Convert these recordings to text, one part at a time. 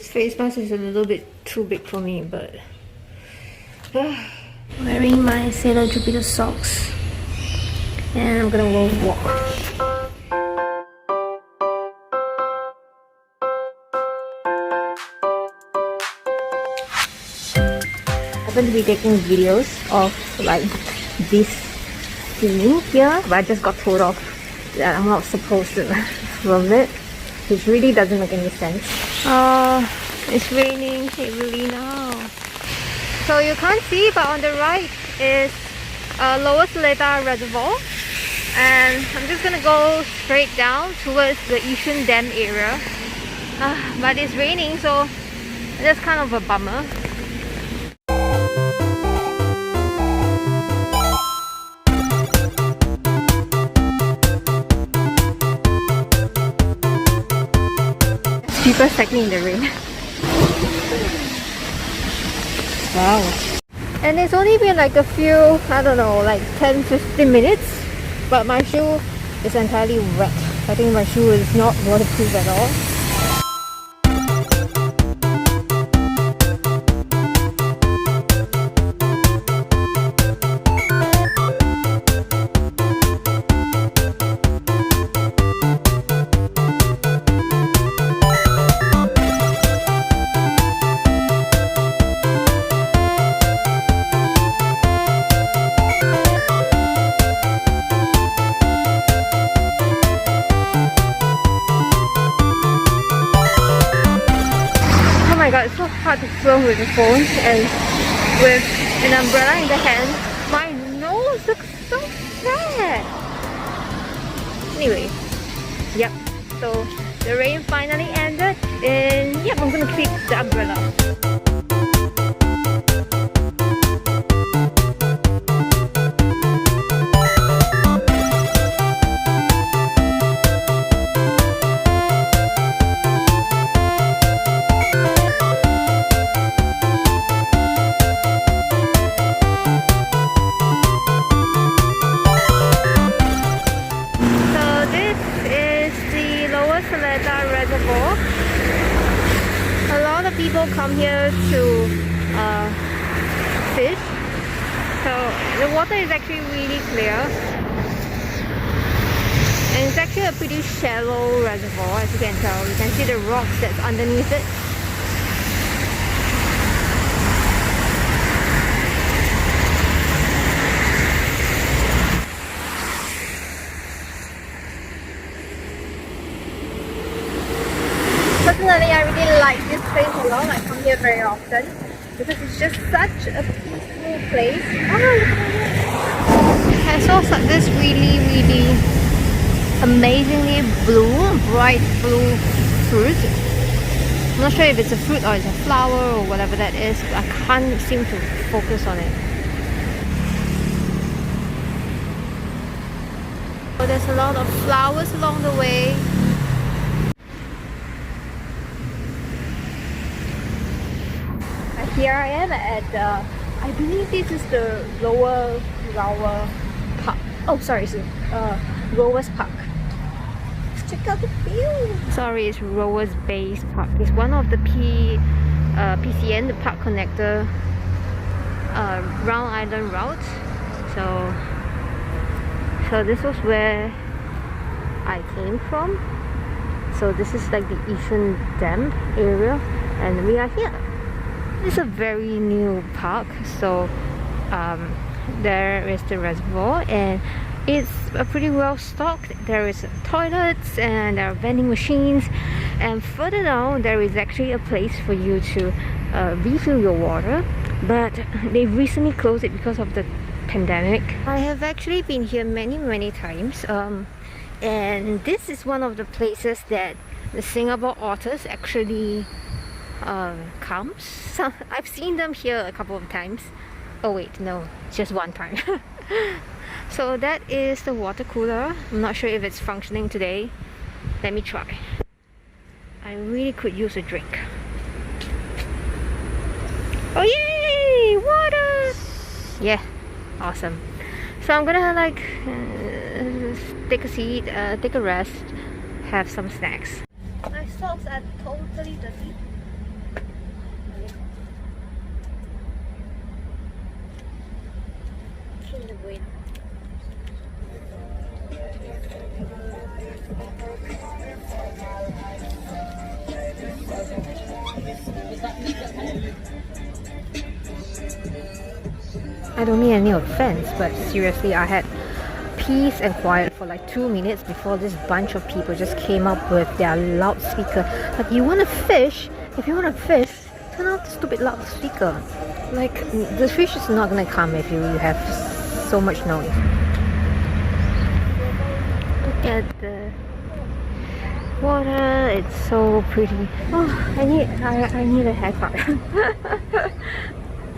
This face mask is a little bit too big for me, but wearing my Sailor Jupiter socks, and I'm gonna go walk. I happen to be taking videos of like this scene here, but I just got told off that I'm not supposed to film it, which really doesn't make any sense. It's raining heavily now. So you can't see, but on the right is Lower Seletar Reservoir, and I'm just gonna go straight down towards the Yishun Dam area. But it's raining, so that's kind of a bummer. People cycling in the rain. Wow. And it's only been like a few, I don't know, like 10-15 minutes, but my shoe is entirely wet. I think my shoe is not waterproof at all. Oh my god, it's so hard to film with a phone and with an umbrella in the hand. My nose looks so bad. Anyway, yep, so the rain finally ended, and yep, I'm gonna keep the umbrella. Reservoir. A lot of people come here to fish, so the water is actually really clear, and it's actually a pretty shallow reservoir. As you can tell, you can see the rocks that's underneath it. Personally, I really like this place a lot. I come here very often because it's just such a peaceful place. Oh, look at I saw this really amazingly bright blue fruit. I'm not sure if it's a fruit or it's a flower or whatever that is. I can't seem to focus on it. So there's a lot of flowers along the way. Here I am at I believe this is the Lower Park. Oh, sorry, it's Rowers Park. Let's check out the view. Sorry, it's Rowers Base Park. It's one of the PCN, the Park Connector Round Island route. So this was where I came from. So this is like the Yishun Dam area, and we are here. It's a very new park, so there is the reservoir, and it's pretty well stocked. There is toilets and there are vending machines, and further down there is actually a place for you to refill your water, but they recently closed it because of the pandemic. I have actually been here many times, and this is one of the places that the Singapore otters actually comes. So I've seen them here a couple of times. Oh wait, no, just one time. So that is the water cooler. I'm not sure if it's functioning today. Let me try. I really could use a drink. Oh yay! Water! Yeah, awesome. So I'm gonna like take a seat, take a rest, have some snacks. My socks are totally dirty. I don't mean any offense, but seriously, I had peace and quiet for like 2 minutes before this bunch of people just came up with their loudspeaker. Like, you want to fish? If you want to fish, turn off the stupid loudspeaker. Like, the fish is not gonna come if you have so much noise. Look at the water, it's so pretty. Oh, I need a haircut.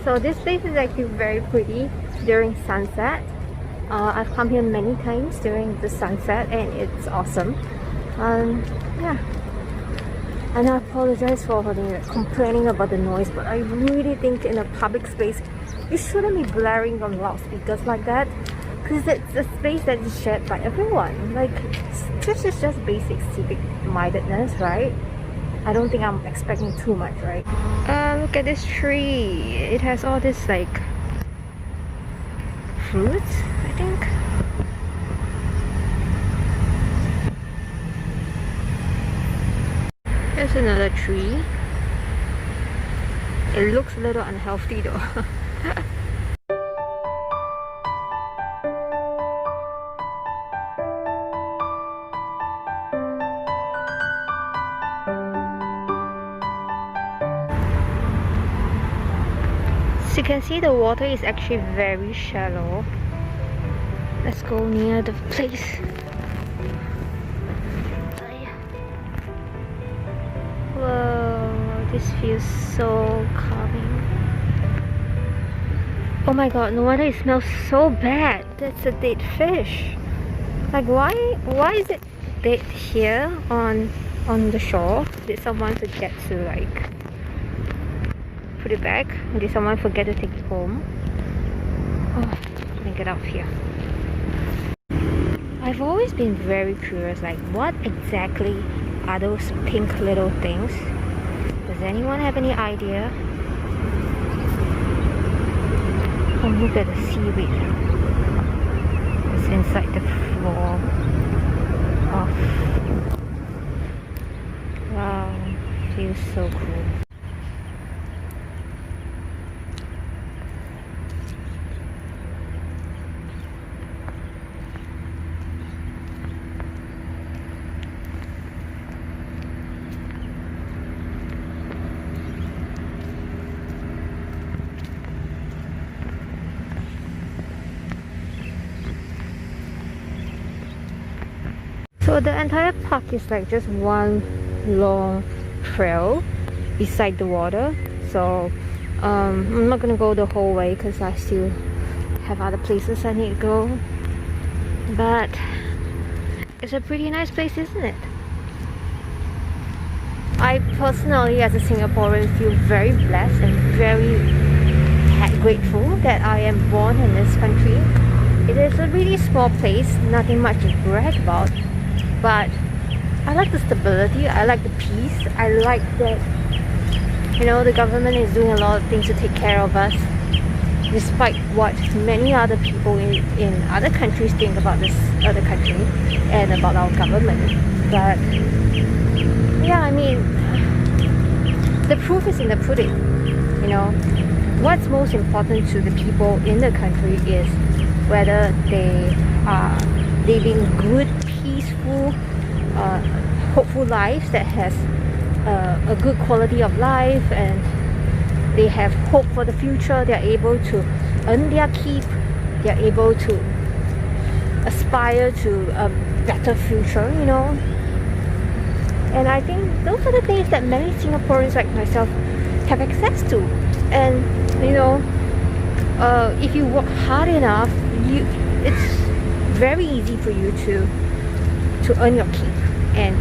So this place is actually very pretty during sunset. I've come here many times during the sunset and it's awesome. Yeah. And I apologize for complaining about the noise, but I really think in a public space, you shouldn't be blaring on loudspeakers like that, because it's a space that is shared by everyone. Like, this is just basic civic mindedness, right? I don't think I'm expecting too much, right? Look at this tree. It has all this like fruits, I think. Here's another tree. It looks a little unhealthy though. So you can see the water is actually very shallow. Let's go near the place. Whoa, this feels so calming. Oh my god, no wonder it smells so bad. That's a dead fish. Like, why is it dead here on the shore? Did someone forget to like put it back? Did someone forget to take it home? Oh, let me get out of here. I've always been very curious, like, what exactly are those pink little things? Does anyone have any idea? Oh, look at the seaweed. It's inside the floor. Oh. Wow, feels so cool. So the entire park is like just one long trail beside the water. So I'm not gonna go the whole way because I still have other places I need to go. But it's a pretty nice place, isn't it? I personally, as a Singaporean, feel very blessed and very grateful that I am born in this country. It is a really small place, nothing much to brag about. But I like the stability, I like the peace, I like that, you know, the government is doing a lot of things to take care of us, despite what many other people in other countries think about this other country and about our government. But yeah, I mean, the proof is in the pudding, you know. What's most important to the people in the country is whether they are living good, peaceful, hopeful lives that has a good quality of life, and they have hope for the future. They are able to earn their keep. They are able to aspire to a better future, you know. And I think those are the things that many Singaporeans like myself have access to. And you know, if you work hard enough, it's very easy for you to earn your keep, and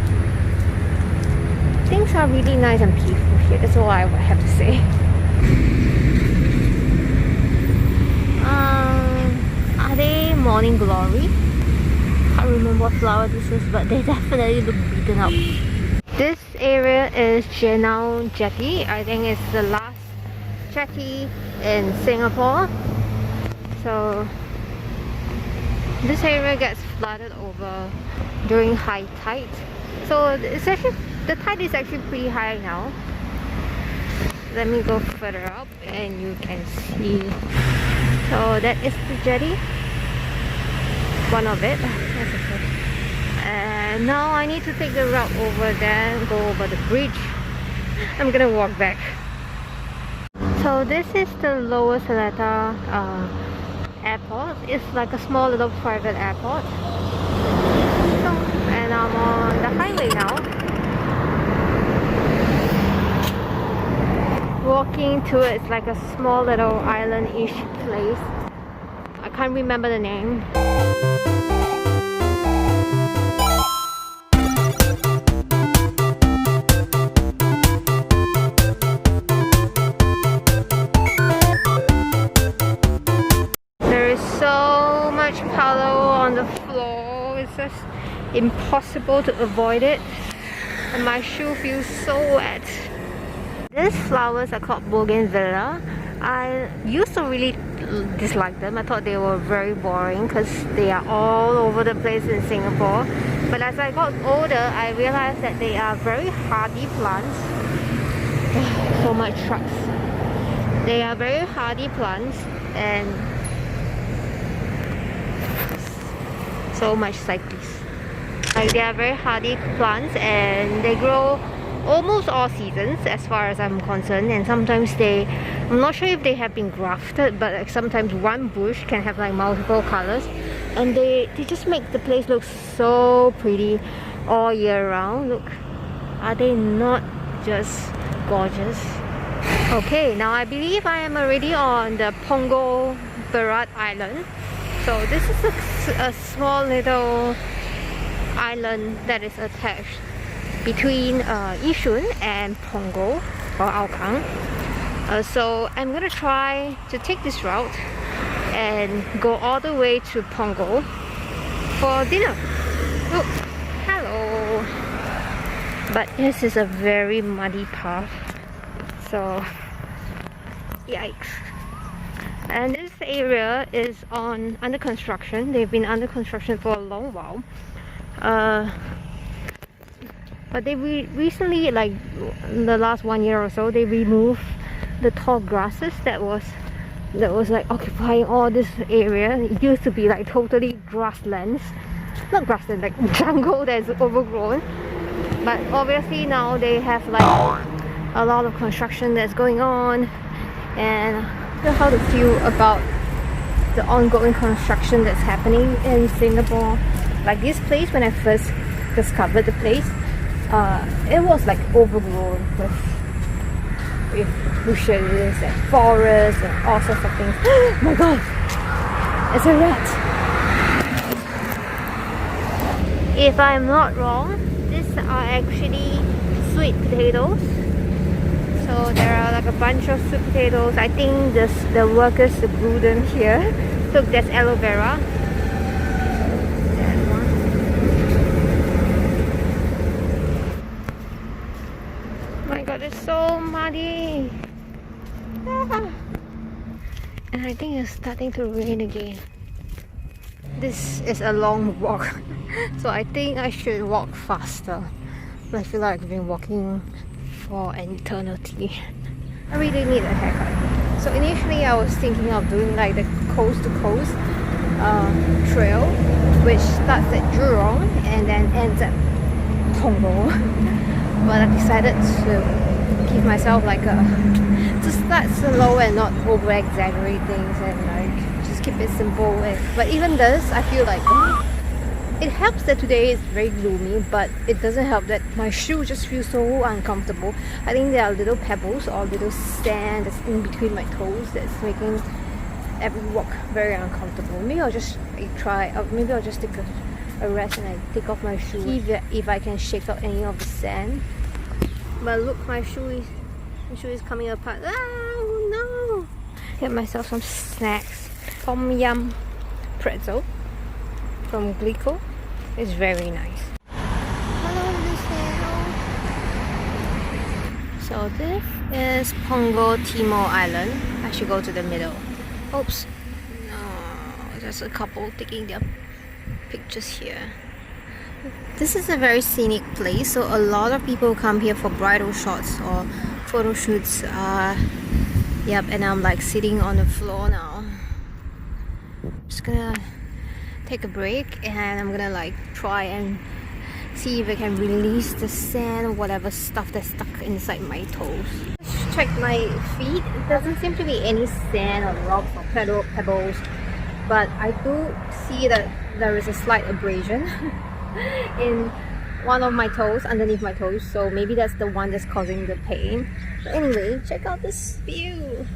things are really nice and peaceful here. That's all I have to say. Are they morning glory? Can't remember what flower this is, but they definitely look beaten up. This area is Jaina Jetty. I think it's the last jetty in Singapore. So This area gets flooded over during high tide. So it's actually, the tide is actually pretty high now. Let me go further up and you can see. So that is the jetty. One of it. That's okay. And now I need to take the route over there, go over the bridge. I'm gonna walk back. So this is the Lower Seletar airport. It's like a small little private airport. So, and I'm on the highway now. Walking towards like a small little island-ish place. I can't remember the name. So much puddle on the floor. It's just impossible to avoid it, and my shoe feels so wet. These flowers are called bougainvillea. I used to really dislike them. I thought they were very boring because they are all over the place in Singapore. But as I got older, I realized that they are very hardy plants. So much trucks. They are very hardy plants and so much cyclists. Like, they are very hardy plants and they grow almost all seasons as far as I'm concerned, and sometimes I'm not sure if they have been grafted, but like sometimes one bush can have like multiple colors, and they just make the place look so pretty all year round. Look, are they not just gorgeous? Okay, now I believe I am already on the Punggol Island. So this is a small little island that is attached between Yishun and Punggol or Aokang. So I'm gonna try to take this route and go all the way to Punggol for dinner. Oh, hello! But this is a very muddy path, so yikes. And this area is under construction. They've been under construction for a long while. But they recently, like in the last 1 year or so, they removed the tall grasses that was like occupying all this area. It used to be like totally grasslands. Not grassland, like jungle that's overgrown. But obviously now they have like a lot of construction that's going on, and I don't know how to feel about the ongoing construction that's happening in Singapore. Like this place, when I first discovered the place, it was like overgrown with bushes and forests and all sorts of things. Oh my god! It's a rat! If I'm not wrong, these are actually sweet potatoes. So there are like a bunch of sweet potatoes. I think the workers grew them here. Look, there's aloe vera. That one. Oh my god, it's so muddy. Ah. And I think it's starting to rain again. This is a long walk, so I think I should walk faster. I feel like I've been walking for an eternity. I really need a haircut. So initially I was thinking of doing like the coast to coast trail, which starts at Jurong and then ends at Congo. But I decided to give myself like to start slow and not over exaggerate things and like just keep it simple. But even this, I feel like it helps that today is very gloomy, but it doesn't help that my shoe just feels so uncomfortable. I think there are little pebbles or little sand that's in between my toes that's making every walk very uncomfortable. Maybe I'll just try, maybe I'll just take a rest and I take off my shoe, see if I can shake out any of the sand. But look, my shoe is coming apart. Oh no! Get myself some snacks. Tom yum pretzel from Glico. It's very nice. Hello, so this is Pongo Timor Island. I should go to the middle. Oops. No, there's a couple taking their pictures here. This is a very scenic place, so a lot of people come here for bridal shots or photo shoots. Yep, and I'm like sitting on the floor now. Just gonna take a break and I'm gonna like try and see if I can release the sand or whatever stuff that's stuck inside my toes. Let's check my feet. It doesn't seem to be any sand or rocks or pebbles, but I do see that there is a slight abrasion in one of my toes, underneath my toes, so maybe that's the one that's causing the pain. But anyway, check out this view.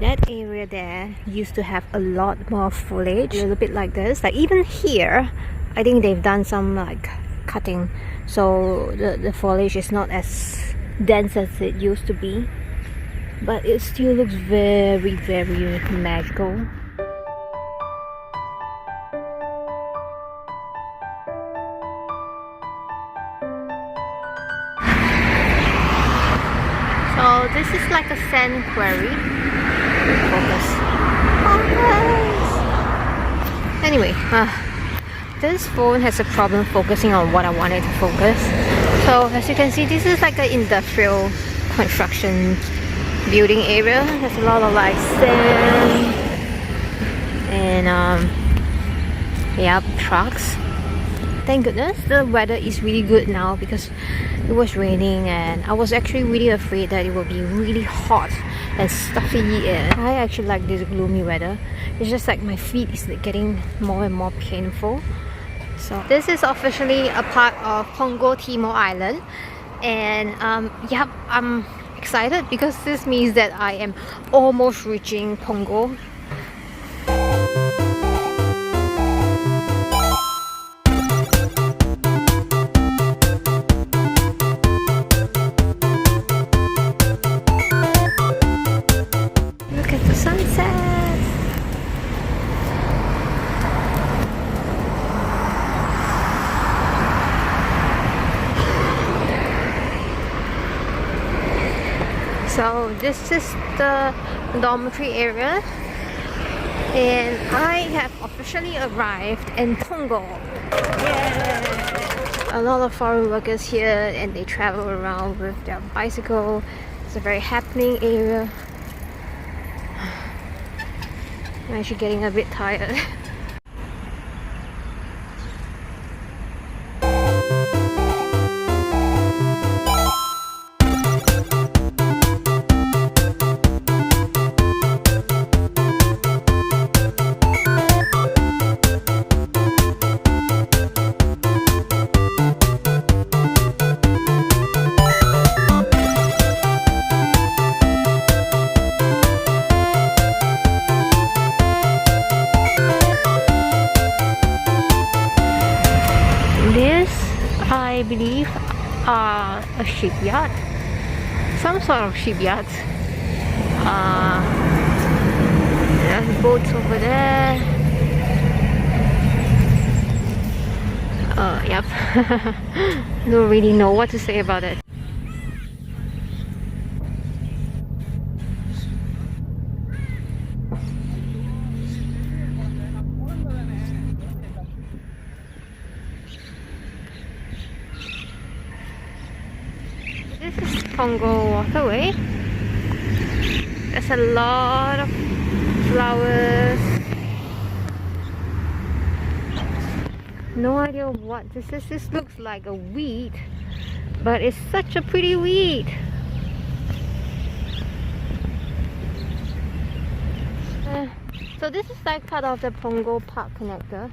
That area there used to have a lot more foliage, a little bit like this. Like even here, I think they've done some like cutting, so the foliage is not as dense as it used to be, but it still looks very, very magical. So this is like a sand quarry. Focus. Anyway, this phone has a problem focusing on what I wanted to focus. So as you can see, this is like an industrial construction building area. There's a lot of like sand and yeah, trucks. Thank goodness the weather is really good now because it was raining and I was actually really afraid that it would be really hot and stuffy, and I actually like this gloomy weather. It's just like my feet is getting more and more painful. So this is officially a part of Congo Timor Island, and yep, I'm excited because this means that I am almost reaching Punggol. So this is the dormitory area and I have officially arrived in Punggol. Yay! A lot of foreign workers here and they travel around with their bicycle. It's a very happening area. I'm actually getting a bit tired. I believe a shipyard, some sort of shipyard. There's boats over there. Yep. Don't really know what to say about it. This is Congo Waterway. There's a lot of flowers. No idea what this is. This looks like a weed, but it's such a pretty weed. So this is like part of the Punggol Park connector.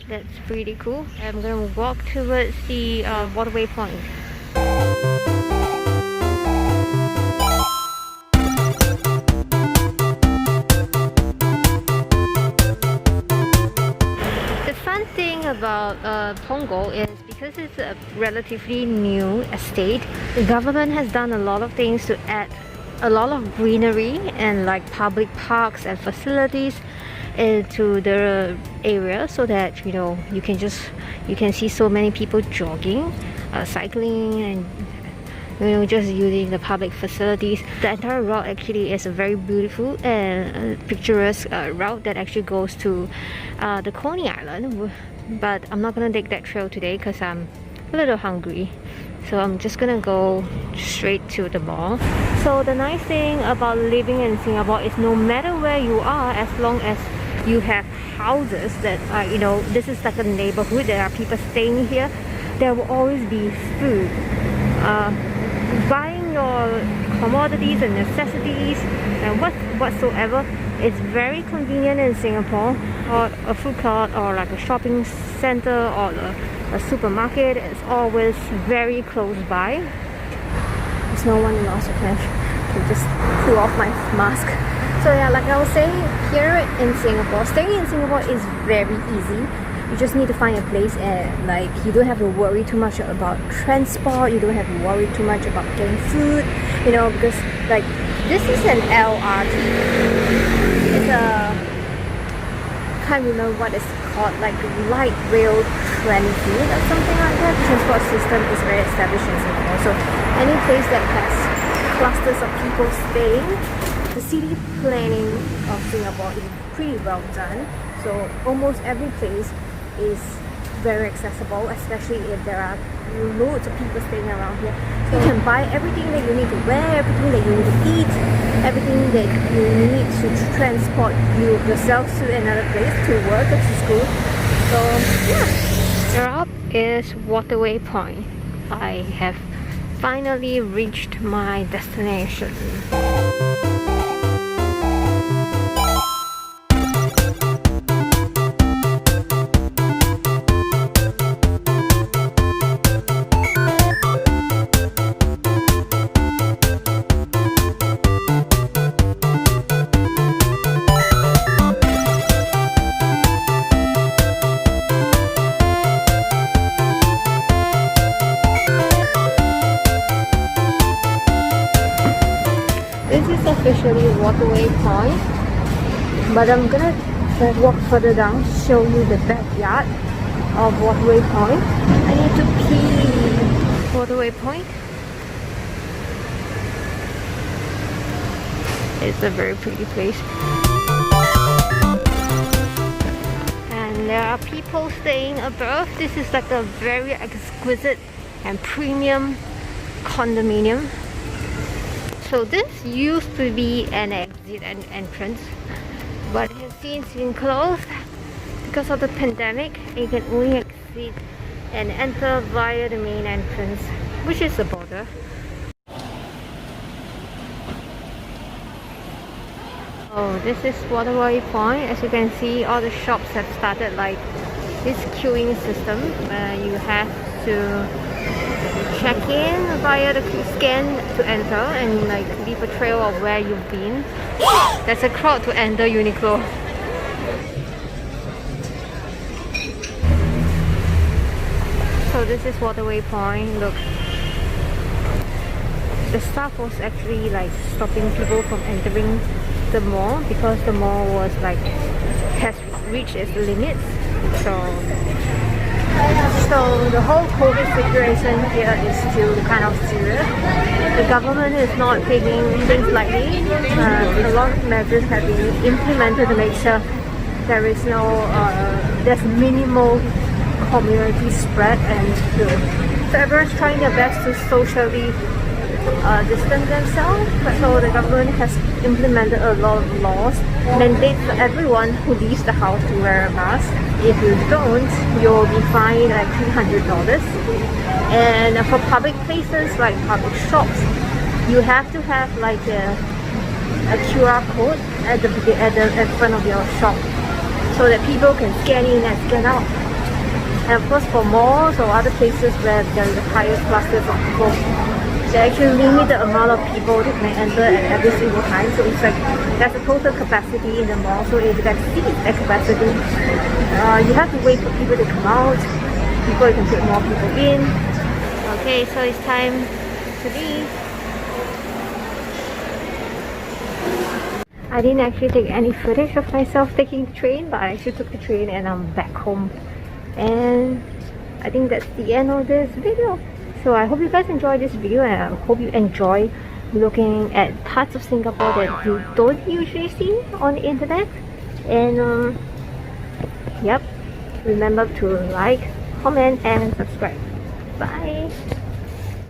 That's pretty cool. I'm gonna walk towards the Waterway Point. The fun thing about Punggol is because it's a relatively new estate, the government has done a lot of things to add a lot of greenery and like public parks and facilities into the area, so that you can see so many people jogging, cycling, and just using the public facilities. The entire route actually is a very beautiful and picturesque route that actually goes to the Coney Island. But I'm not gonna take that trail today because I'm a little hungry. So I'm just gonna go straight to the mall. So the nice thing about living in Singapore is no matter where you are, as long as you have houses that are, this is like a neighborhood, there are people staying here, there will always be food. Buying your commodities and necessities and whatsoever is very convenient in Singapore. Or a food court or like a shopping center or a supermarket is always very close by. There's no one else who can just pull off my mask. So yeah, like I was saying, here in Singapore, staying in Singapore is very easy. You just need to find a place and like you don't have to worry too much about transport, you don't have to worry too much about getting food, because like this is an LRT. It's a, can't remember what it's called, like light rail transit or something like that. The transport system is very established in Singapore. So any place that has clusters of people staying, the city planning of Singapore is pretty well done. So almost every place is very accessible, especially if there are loads of people staying around here. So you can buy everything that you need to wear, everything that you need to eat, everything that you need to transport yourself to another place, to work or to school. So yeah. Here up is Waterway Point. I have finally reached my destination. This is officially Waterway Point, but I'm gonna walk further down, show you the backyard of Waterway Point. I need to pee. Waterway Point. It's a very pretty place. And there are people staying above. This is like a very exquisite and premium condominium. So this used to be an exit and entrance, but it has since been closed because of the pandemic. You can only exit and enter via the main entrance, which is the border. Oh, this is Waterway Point. As you can see, all the shops have started like this queuing system where you have to check in via the scan to enter and like leave a trail of where you've been. There's a crowd to enter Uniqlo. So this is Waterway Point. Look, the staff was actually like stopping people from entering the mall because the mall was like has reached its limits. So the whole COVID situation here is still kind of serious. The government is not taking things lightly. A lot of measures have been implemented to make sure there is there's minimal community spread, and so everyone's trying their best to socially distance themselves. So the government has implemented a lot of laws, mandates for everyone who leaves the house to wear a mask. If you don't, you'll be fined like $300. And for public places like public shops, you have to have like a QR code at the front of your shop so that people can scan in and scan out. And of course, for malls or other places where there is the highest clusters of people, they actually limit the amount of people that can enter at every single time. So it's like there's a total capacity in the mall. So if that exceeds that capacity, you have to wait for people to come out before you can put more people in. Okay, so it's time to leave. I didn't actually take any footage of myself taking the train, but I actually took the train and I'm back home. And I think that's the end of this video. So I hope you guys enjoyed this video, and I hope you enjoy looking at parts of Singapore that you don't usually see on the internet. And yep, remember to like, comment and subscribe. Bye.